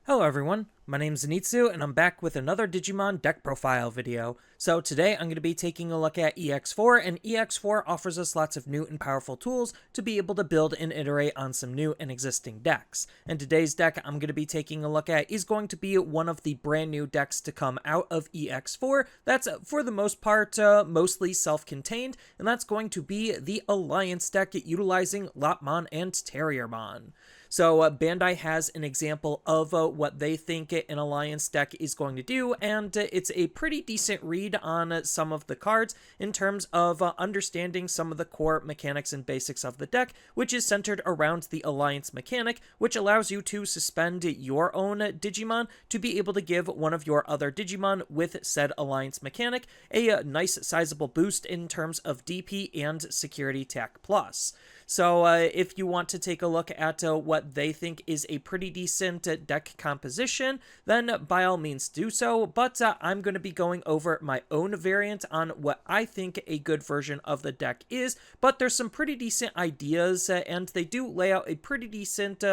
Hello everyone, my name is Zenitsu and I'm back with another Digimon deck profile video. So today I'm going to be taking a look at EX4, and EX4 offers us lots of new and powerful tools to be able to build and iterate on some new and existing decks. And today's deck I'm going to be taking a look at is going to be one of the brand new decks to come out of EX4 that's for the most part mostly self-contained, and that's going to be the Alliance deck utilizing Lopmon and Terriermon. So Bandai has an example of what they think an Alliance deck is going to do, and it's a pretty decent read on some of the cards in terms of understanding some of the core mechanics and basics of the deck, which is centered around the Alliance mechanic, which allows you to suspend your own Digimon to be able to give one of your other Digimon with said Alliance mechanic a nice sizable boost in terms of DP and Security Tech Plus. So if you want to take a look at what they think is a pretty decent deck composition, then by all means do so, but I'm going to be going over my own variant on what I think a good version of the deck is, but there's some pretty decent ideas, and they do lay out a pretty decent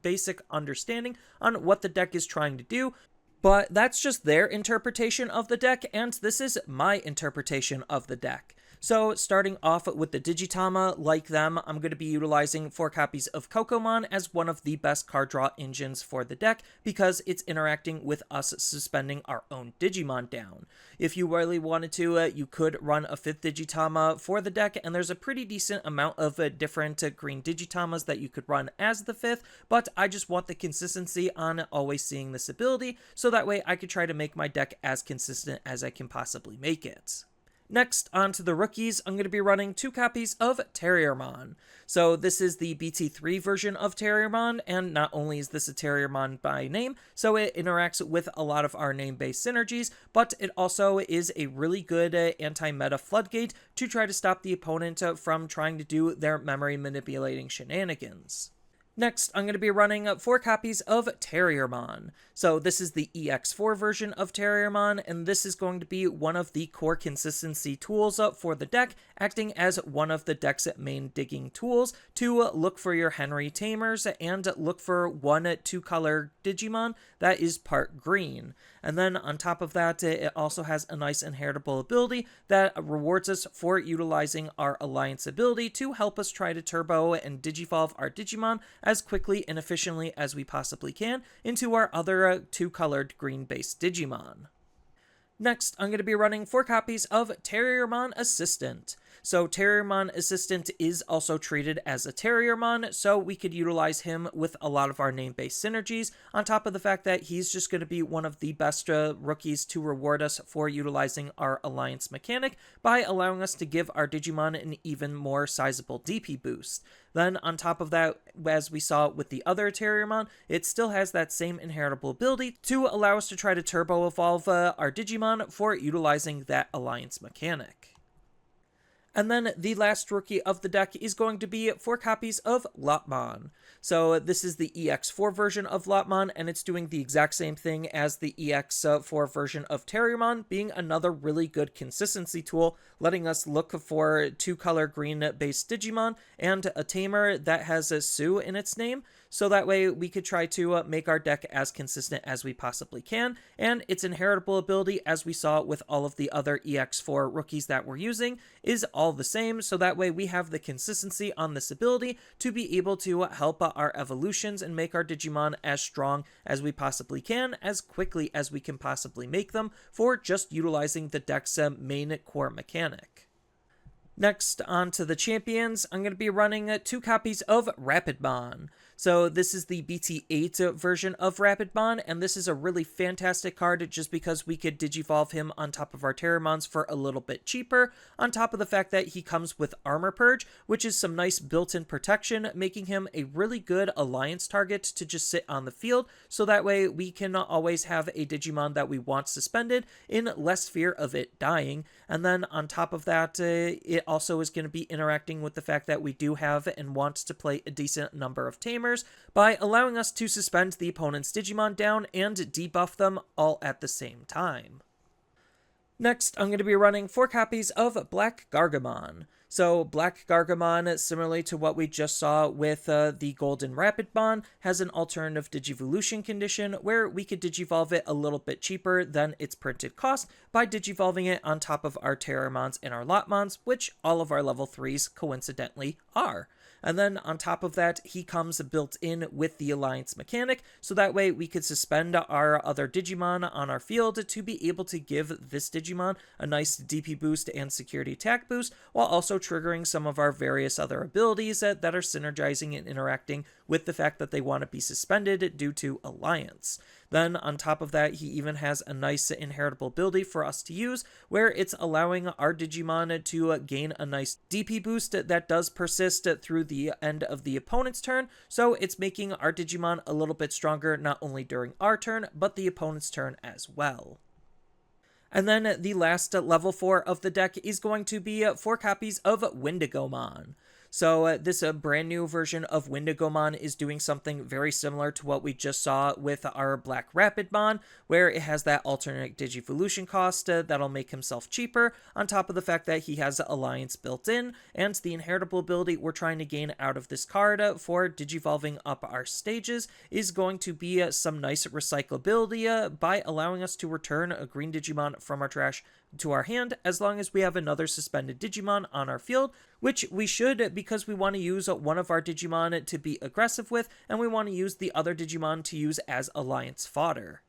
basic understanding on what the deck is trying to do. But that's just their interpretation of the deck, and this is my interpretation of the deck. So starting off with the Digitama, like them, I'm going to be utilizing 4 copies of Kokomon as one of the best card draw engines for the deck because it's interacting with us suspending our own Digimon down. If you really wanted to, you could run a 5th Digitama for the deck, and there's a pretty decent amount of different green Digitamas that you could run as the 5th, but I just want the consistency on always seeing this ability, so that way I could try to make my deck as consistent as I can possibly make it. Next, on to the rookies, I'm going to be running 2 copies of Terriermon. So this is the BT3 version of Terriermon, and not only is this a Terriermon by name, so it interacts with a lot of our name-based synergies, but it also is a really good anti-meta floodgate to try to stop the opponent from trying to do their memory manipulating shenanigans. Next, I'm going to be running 4 copies of Terriermon. So this is the EX4 version of Terriermon, and this is going to be one of the core consistency tools for the deck, acting as one of the deck's main digging tools to look for your Henry Tamers and look for 1 2-color Digimon that is part green. And then on top of that, it also has a nice inheritable ability that rewards us for utilizing our Alliance ability to help us try to turbo and digivolve our Digimon as quickly and efficiently as we possibly can into our other 2-colored green-based Digimon. Next, I'm going to be running 4 copies of Terriermon Assistant. So Terriermon Assistant is also treated as a Terriermon, so we could utilize him with a lot of our name-based synergies, on top of the fact that he's just going to be one of the best rookies to reward us for utilizing our Alliance mechanic by allowing us to give our Digimon an even more sizable DP boost. Then on top of that, as we saw with the other Terriermon, it still has that same inheritable ability to allow us to try to turbo evolve our Digimon for utilizing that Alliance mechanic. And then the last rookie of the deck is going to be 4 copies of Lopmon. So this is the EX4 version of Lopmon, and it's doing the exact same thing as the EX4 version of Terriermon, being another really good consistency tool, letting us look for 2-color green-based Digimon and a tamer that has a Sue in its name, so that way we could try to make our deck as consistent as we possibly can, and its inheritable ability, as we saw with all of the other EX4 rookies that we're using, is all the same, so that way we have the consistency on this ability to be able to help our evolutions and make our Digimon as strong as we possibly can, as quickly as we can possibly make them, for just utilizing the deck's main core mechanic. Next, on to the champions, I'm going to be running 2 copies of Rapidmon. So this is the BT8 version of Rapidmon, and this is a really fantastic card just because we could digivolve him on top of our Terriermons for a little bit cheaper, on top of the fact that he comes with Armor Purge, which is some nice built-in protection, making him a really good Alliance target to just sit on the field, so that way we can always have a Digimon that we want suspended in less fear of it dying. And then on top of that, it also is going to be interacting with the fact that we do have and want to play a decent number of Tamers by allowing us to suspend the opponent's Digimon down and debuff them all at the same time. Next, I'm going to be running 4 copies of BlackGargomon. So BlackGargomon, similarly to what we just saw with the Golden Rapidmon, has an alternative Digivolution condition where we could Digivolve it a little bit cheaper than its printed cost by Digivolving it on top of our Terriermons and our Lopmons, which all of our level 3s coincidentally are. And then on top of that, he comes built in with the Alliance mechanic, so that way we could suspend our other Digimon on our field to be able to give this Digimon a nice DP boost and security attack boost, while also triggering some of our various other abilities that are synergizing and interacting with the fact that they want to be suspended due to Alliance. Then on top of that, he even has a nice inheritable ability for us to use, where it's allowing our Digimon to gain a nice DP boost that does persist through the end of the opponent's turn, so it's making our Digimon a little bit stronger not only during our turn, but the opponent's turn as well. And then the last level 4 of the deck is going to be 4 copies of Wendigomon. So this brand new version of Wendigomon is doing something very similar to what we just saw with our Black Rapidmon, where it has that alternate Digivolution cost that'll make himself cheaper, on top of the fact that he has Alliance built in, and the inheritable ability we're trying to gain out of this card for Digivolving up our stages is going to be some nice recyclability by allowing us to return a green Digimon from our trash to our hand as long as we have another suspended Digimon on our field, which we should because we want to use one of our Digimon to be aggressive with, and we want to use the other Digimon to use as Alliance fodder.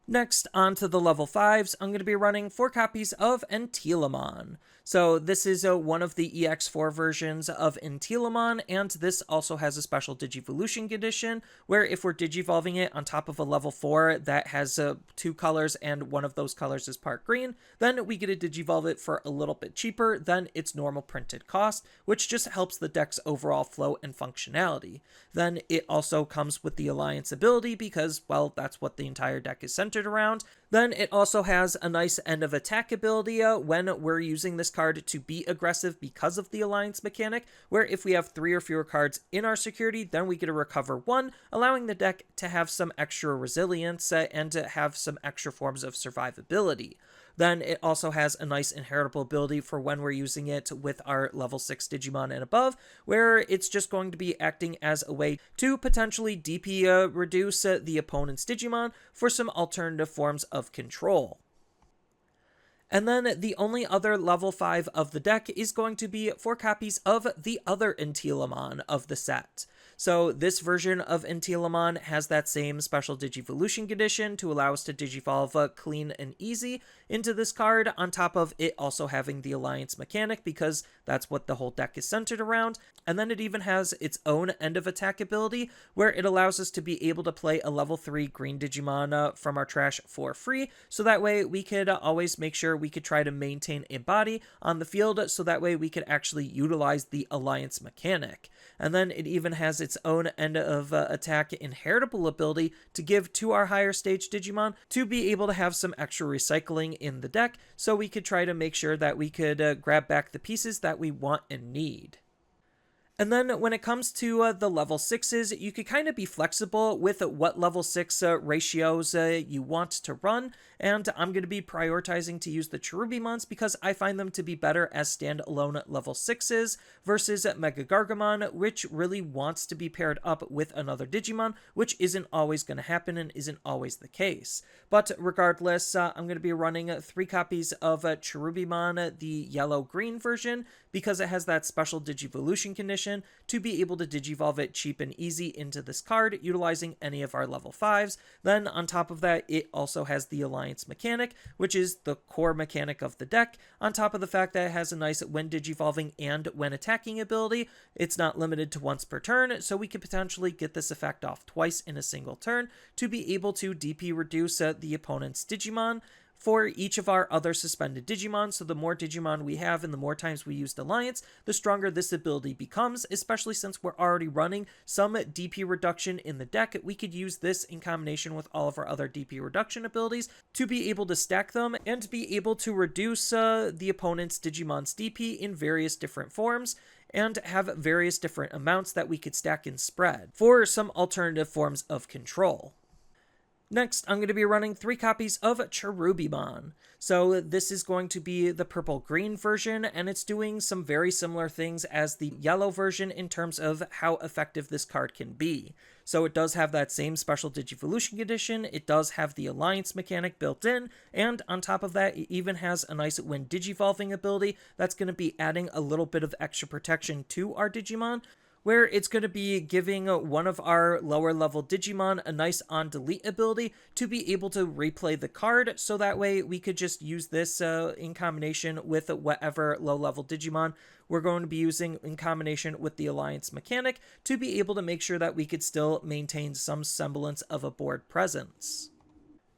Next, on to the level 5s, I'm going to be running 4 copies of Antylamon. So this is one of the EX4 versions of Antylamon, and this also has a special Digivolution condition, where if we're Digivolving it on top of a level 4 that has 2 colors and one of those colors is part green, then we get to Digivolve it for a little bit cheaper than its normal printed cost, which just helps the deck's overall flow and functionality. Then it also comes with the Alliance ability because, well, that's what the entire deck is centered around. Then it also has a nice end of attack ability when we're using this card to be aggressive because of the Alliance mechanic, where if we have 3 or fewer cards in our security, then we get to recover 1, allowing the deck to have some extra resilience and to have some extra forms of survivability. Then it also has a nice inheritable ability for when we're using it with our level 6 Digimon and above, where it's just going to be acting as a way to potentially DP reduce the opponent's Digimon for some alternative forms of control. And then the only other level 5 of the deck is going to be 4 copies of the other Antylamon of the set. So this version of Antylamon has that same special Digivolution condition to allow us to Digivolve clean and easy into this card, on top of it also having the Alliance mechanic because that's what the whole deck is centered around. And then it even has its own end of attack ability where it allows us to be able to play a level 3 green Digimon from our trash for free, so that way we could always make sure we could try to maintain a body on the field, so that way we could actually utilize the Alliance mechanic. And then it even has its own end of attack inheritable ability to give to our higher stage Digimon to be able to have some extra recycling in the deck, so we could try to make sure that we could grab back the pieces that we want and need. And then when it comes to the level 6s, you could kind of be flexible with what level 6 ratios you want to run, and I'm going to be prioritizing to use the Cherubimons because I find them to be better as standalone level 6s versus MegaGargomon, which really wants to be paired up with another Digimon, which isn't always going to happen and isn't always the case. But regardless, I'm going to be running 3 copies of Cherubimon, the yellow-green version, because it has that special Digivolution condition to be able to Digivolve it cheap and easy into this card, utilizing any of our level 5s. Then on top of that, it also has the Alliance mechanic, which is the core mechanic of the deck, on top of the fact that it has a nice when Digivolving and when attacking ability. It's not limited to once per turn, so we could potentially get this effect off twice in a single turn to be able to DP reduce the opponent's Digimon for each of our other suspended Digimon. So the more Digimon we have and the more times we use Alliance, the stronger this ability becomes, especially since we're already running some DP reduction in the deck. We could use this in combination with all of our other DP reduction abilities to be able to stack them and be able to reduce the opponent's Digimon's DP in various different forms, and have various different amounts that we could stack and spread for some alternative forms of control. Next, I'm going to be running 3 copies of Cherubimon. So this is going to be the purple-green version, and it's doing some very similar things as the yellow version in terms of how effective this card can be. So it does have that same special Digivolution condition, it does have the Alliance mechanic built in, and on top of that, it even has a nice when Digivolving ability that's going to be adding a little bit of extra protection to our Digimon, where it's going to be giving one of our lower level Digimon a nice on delete ability to be able to replay the card, so that way we could just use this in combination with whatever low level Digimon we're going to be using in combination with the Alliance mechanic to be able to make sure that we could still maintain some semblance of a board presence.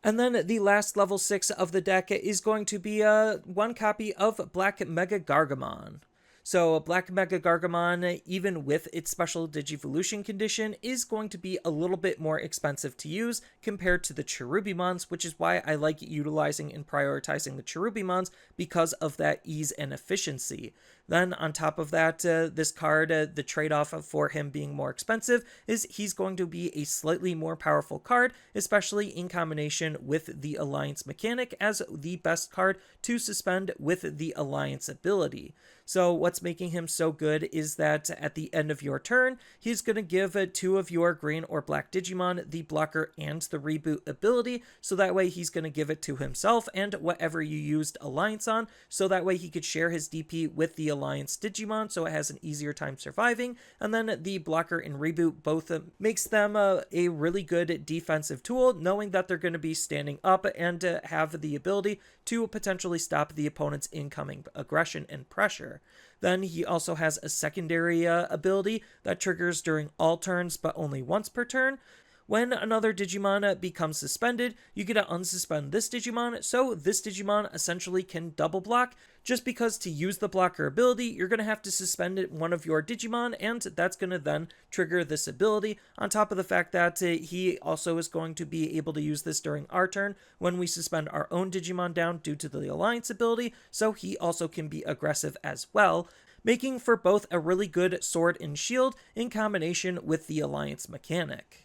And then the last level 6 of the deck is going to be 1 copy of BlackMegaGargomon. So BlackMegaGargomon, even with its special Digivolution condition, is going to be a little bit more expensive to use compared to the Cherubimons, which is why I like utilizing and prioritizing the Cherubimons because of that ease and efficiency. Then on top of that, this card, the trade-off for him being more expensive is he's going to be a slightly more powerful card, especially in combination with the Alliance mechanic as the best card to suspend with the Alliance ability. So what's making him so good is that at the end of your turn, he's going to give 2 of your green or black Digimon the blocker and the reboot ability, so that way he's going to give it to himself and whatever you used Alliance on, so that way he could share his DP with the Alliance Digimon so it has an easier time surviving, and then the blocker and reboot both makes them a really good defensive tool, knowing that they're going to be standing up and have the ability to potentially stop the opponent's incoming aggression and pressure. Then he also has a secondary ability that triggers during all turns but only once per turn. When another Digimon becomes suspended, you get to unsuspend this Digimon, so this Digimon essentially can double block, just because to use the blocker ability, you're going to have to suspend one of your Digimon, and that's going to then trigger this ability, on top of the fact that he also is going to be able to use this during our turn when we suspend our own Digimon down due to the Alliance ability, so he also can be aggressive as well, making for both a really good sword and shield in combination with the Alliance mechanic.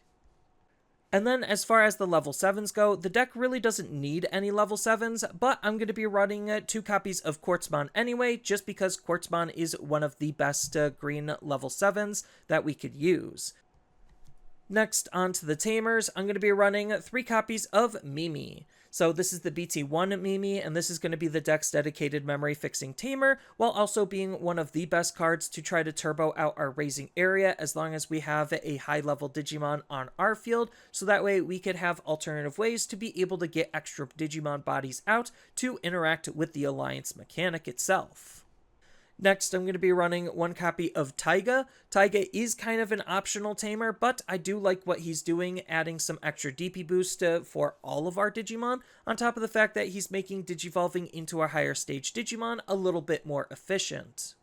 And then as far as the level 7s go, the deck really doesn't need any level 7s, but I'm going to be running 2 copies of Quartzmon anyway, just because Quartzmon is one of the best green level 7s that we could use. Next, on to the Tamers, I'm going to be running 3 copies of Mimi. So this is the BT1 Mimi, and this is going to be the deck's dedicated memory fixing tamer, while also being one of the best cards to try to turbo out our raising area as long as we have a high level Digimon on our field, so that way we could have alternative ways to be able to get extra Digimon bodies out to interact with the Alliance mechanic itself. Next, I'm going to be running 1 copy of Taiga. Taiga is kind of an optional tamer, but I do like what he's doing, adding some extra DP boost for all of our Digimon, on top of the fact that he's making Digivolving into our higher stage Digimon a little bit more efficient.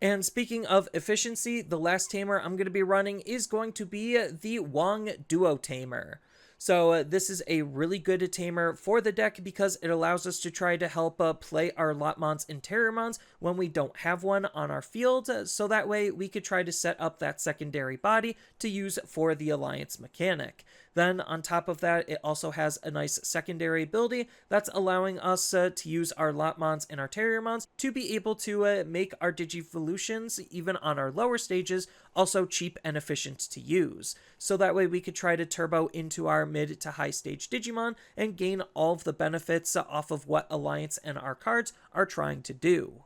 And speaking of efficiency, the last tamer I'm going to be running is going to be the Wong Duo Tamer. So this is a really good tamer for the deck because it allows us to try to help play our Lopmons and Terriermons when we don't have one on our field, so that way we could try to set up that secondary body to use for the Alliance mechanic. Then on top of that, it also has a nice secondary ability that's allowing us to use our Lopmons and our Terriermons to be able to make our Digivolutions, even on our lower stages, also cheap and efficient to use. So that way we could try to turbo into our mid to high stage Digimon and gain all of the benefits off of what Alliance and our cards are trying to do.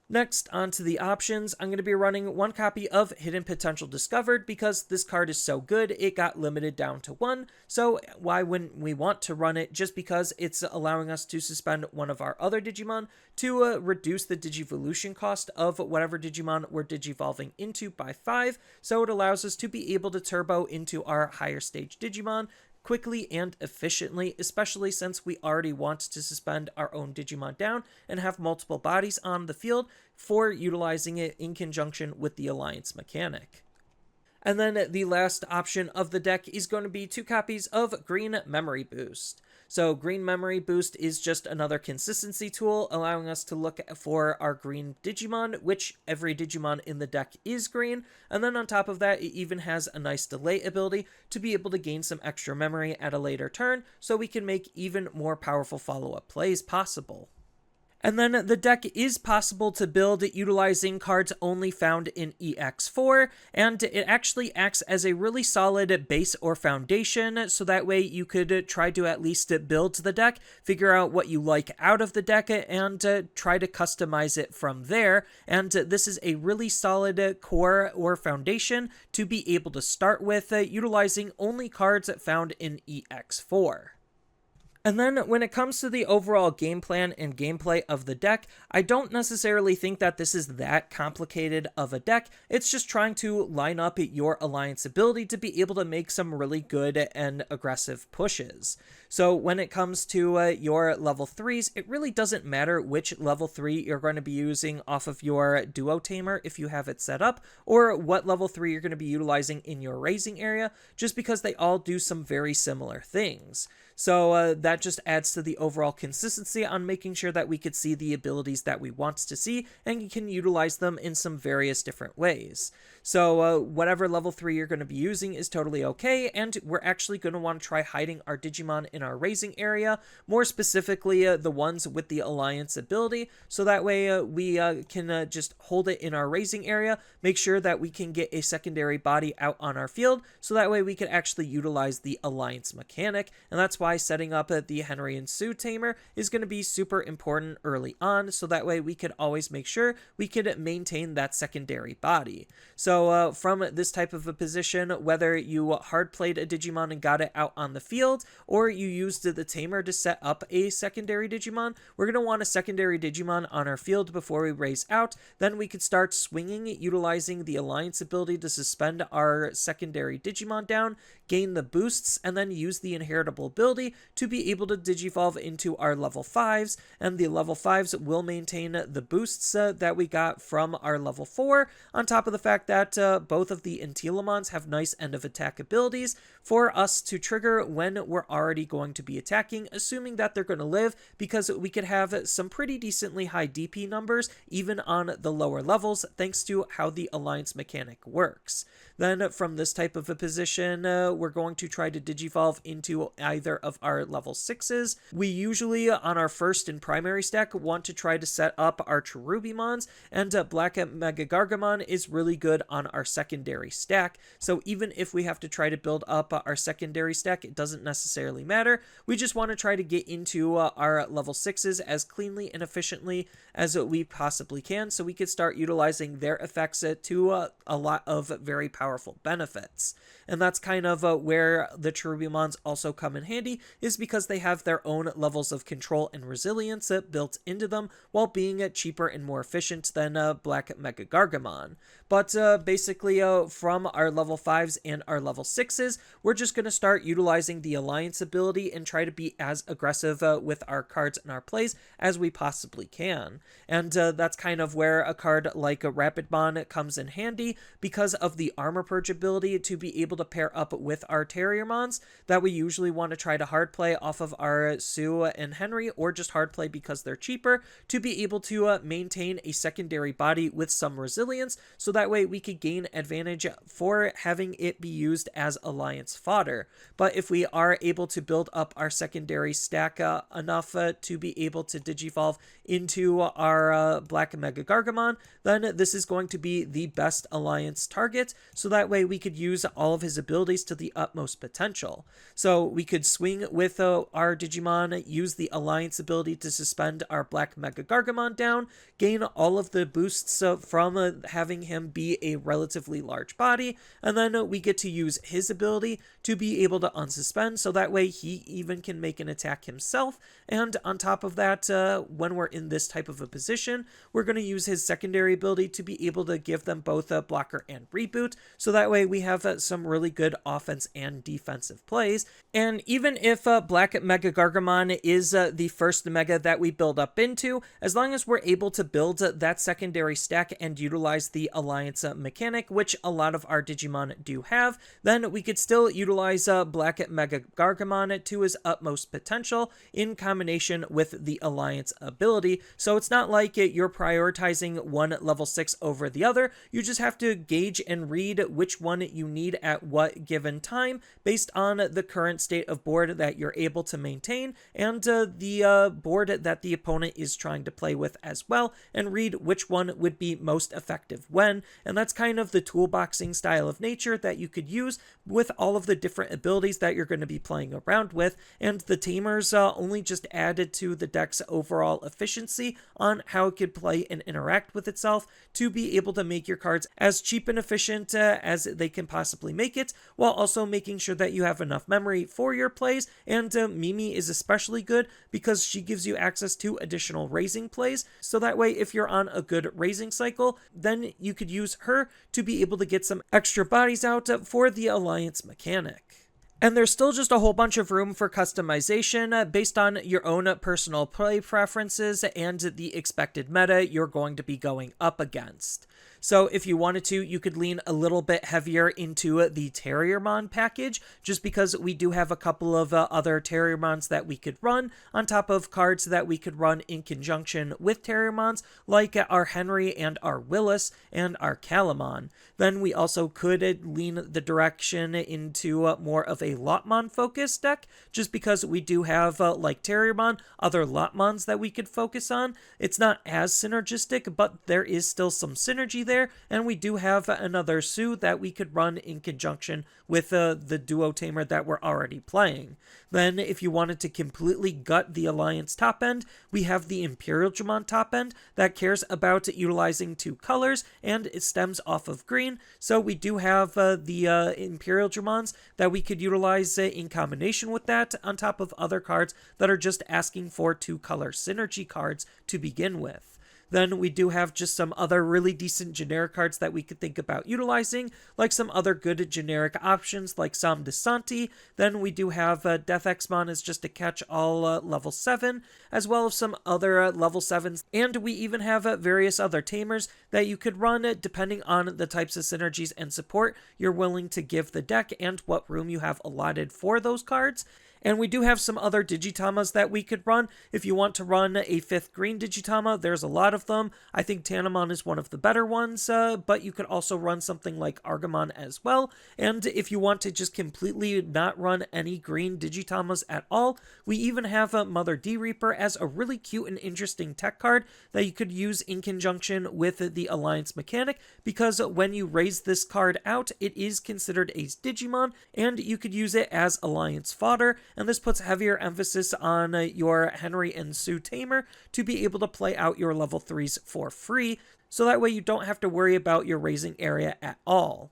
Next, on to the options, I'm going to be running 1 copy of Hidden Potential Discovered because this card is so good, it got limited down to 1, so why wouldn't we want to run it just because it's allowing us to suspend one of our other Digimon to reduce the Digivolution cost of whatever Digimon we're Digivolving into by 5, so it allows us to be able to turbo into our higher stage Digimon quickly and efficiently, especially since we already want to suspend our own Digimon down and have multiple bodies on the field for utilizing it in conjunction with the Alliance mechanic. And then the last option of the deck is going to be 2 copies of Green Memory Boost. So green memory boost is just another consistency tool, allowing us to look for our green Digimon, which every Digimon in the deck is green. And then on top of that, it even has a nice delay ability to be able to gain some extra memory at a later turn, so we can make even more powerful follow-up plays possible. And then the deck is possible to build utilizing cards only found in EX4, and it actually acts as a really solid base or foundation, so that way you could try to at least build the deck, figure out what you like out of the deck, and try to customize it from there. And this is a really solid core or foundation to be able to start with, utilizing only cards found in EX4. And then when it comes to the overall game plan and gameplay of the deck, I don't necessarily think that this is that complicated of a deck. It's just trying to line up your alliance ability to be able to make some really good and aggressive pushes. So when it comes to your level 3s, it really doesn't matter which level 3 you're going to be using off of your duo tamer if you have it set up, or what level 3 you're going to be utilizing in your raising area, just because they all do some very similar things. So that just adds to the overall consistency on making sure that we could see the abilities that we want to see and can utilize them in some various different ways. So whatever level 3 you're going to be using is totally okay, and we're actually going to want to try hiding our Digimon in our raising area, more specifically the ones with the alliance ability, so that way we can just hold it in our raising area, make sure that we can get a secondary body out on our field, so that way we can actually utilize the alliance mechanic, and that's why setting up the Henry and Sue tamer is going to be super important early on, so that way we could always make sure we could maintain that secondary body. So from this type of a position, whether you hard played a Digimon and got it out on the field, or you used the tamer to set up a secondary Digimon, we're going to want a secondary Digimon on our field before we raise out. Then we could start swinging, utilizing the alliance ability to suspend our secondary Digimon down, gain the boosts, and then use the inheritable ability to be able to digivolve into our level 5s, and the level 5s will maintain the boosts that we got from our level 4, on top of the fact that both of the Antylamons have nice end of attack abilities for us to trigger when we're already going to be attacking, assuming that they're going to live, because we could have some pretty decently high DP numbers even on the lower levels, thanks to how the alliance mechanic works. Then from this type of a position, we're going to try to digivolve into either of our level 6s. We usually, on our first and primary stack, want to try to set up our Cherubimons, and BlackMegaGargomon is really good on our secondary stack. So even if we have to try to build up our secondary stack, it doesn't necessarily matter. We just want to try to get into our level 6s as cleanly and efficiently as we possibly can, so we could start utilizing their effects to a lot of very powerful benefits. And that's kind of where the Cherubimons also come in handy, is because they have their own levels of control and resilience built into them, while being cheaper and more efficient than BlackMegaGargomon. But basically, from our level 5s and our level 6s, we're just going to start utilizing the alliance ability and try to be as aggressive with our cards and our plays as we possibly can. And that's kind of where a card like a Rapidmon comes in handy, because of the armor purge ability to be able to pair up with our Terriermons that we usually want to try to hard play off of our Sue and Henry, or just hard play because they're cheaper, to be able to maintain a secondary body with some resilience, so that way we could gain advantage for having it be used as alliance fodder. But if we are able to build up our secondary stack enough to be able to digivolve into our BlackMegaGargomon, then this is going to be the best alliance target, so that way we could use all of his abilities to the utmost potential. So we could swing with our Digimon, use the alliance ability to suspend our BlackMegaGargomon down, gain all of the boosts from having him be a relatively large body, and then we get to use his ability to be able to unsuspend, so that way he even can make an attack himself. And on top of that, when we're in this type of a position, we're going to use his secondary ability to be able to give them both a blocker and reboot, so that way we have some really good offense and defensive plays. And even if BlackMegaGargomon is the first mega that we build up into, as long as we're able to build that secondary stack and utilize the alliance mechanic, which a lot of our Digimon do have, then we could still utilize BlackMegaGargomon to his utmost potential in combination with the alliance ability. So it's not like you're prioritizing one level 6 over the other. You just have to gauge and read which one you need at what given time based on the current state of board that you're able to maintain and the board that the opponent is trying to play with as well, and read which one would be most effective when. And that's kind of the toolboxing style of nature that you could use with all of the different abilities that you're going to be playing around with, and the tamers only just added to the deck's overall efficiency on how it could play and interact with itself to be able to make your cards as cheap and efficient as they can possibly make it, while also making sure that you have enough memory for your plays. And Mimi is especially good because she gives you access to additional raising plays, so that way if you're on a good raising cycle, then you could use her to be able to get some extra bodies out for the alliance mechanic. And there's still just a whole bunch of room for customization based on your own personal play preferences and the expected meta you're going to be going up against. So if you wanted to, you could lean a little bit heavier into the Terriermon package, just because we do have a couple of other Terriermons that we could run, on top of cards that we could run in conjunction with Terriermons, like our Henry and our Willis and our Calamon. Then we also could lean the direction into more of a Lopmon focus deck, just because we do have, like Terriermon, other Lopmons that we could focus on. It's not as synergistic, but there is still some synergy there. And we do have another Sue that we could run in conjunction with the duo tamer that we're already playing. Then if you wanted to completely gut the alliance top end, we have the Imperialdramon top end that cares about utilizing 2 colors, and it stems off of green. So we do have the Imperialdramons that we could utilize in combination with that, on top of other cards that are just asking for 2 color synergy cards to begin with. Then we do have just some other really decent generic cards that we could think about utilizing, like some other good generic options like Sam de Santi. Then we do have Deathexmon as just a catch-all level 7, as well as some other level 7s. And we even have various other tamers that you could run depending on the types of synergies and support you're willing to give the deck and what room you have allotted for those cards. And we do have some other Digitamas that we could run. If you want to run a 5th green Digitama, there's a lot of them. I think Tanamon is one of the better ones, but you could also run something like Argamon as well. And if you want to just completely not run any green Digitamas at all, we even have Mother D Reaper as a really cute and interesting tech card that you could use in conjunction with the Alliance mechanic, because when you raise this card out, it is considered a Digimon, and you could use it as Alliance fodder. And this puts heavier emphasis on your Henry and Sue Tamer to be able to play out your level 3s for free, so that way you don't have to worry about your raising area at all.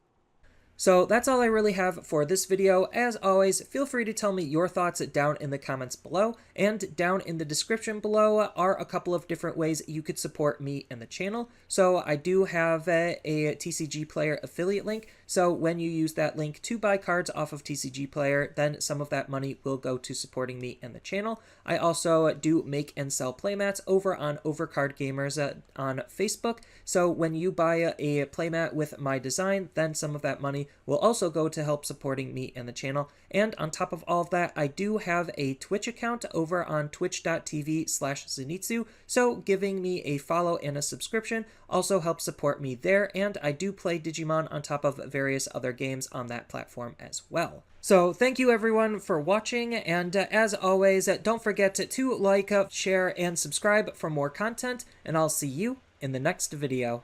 So that's all I really have for this video. As always, feel free to tell me your thoughts down in the comments below, and down in the description below are a couple of different ways you could support me and the channel. So I do have a TCG Player affiliate link, so when you use that link to buy cards off of TCG Player, then some of that money will go to supporting me and the channel. I also do make and sell playmats over on Overcard Gamers on Facebook, so when you buy a playmat with my design, then some of that money will also go to help supporting me and the channel. And on top of all of that, I do have a Twitch account over on twitch.tv/Zenitsu, so giving me a follow and a subscription also helps support me there, and I do play Digimon on top of various other games on that platform as well. So thank you everyone for watching, and as always, don't forget to like, share, and subscribe for more content, and I'll see you in the next video.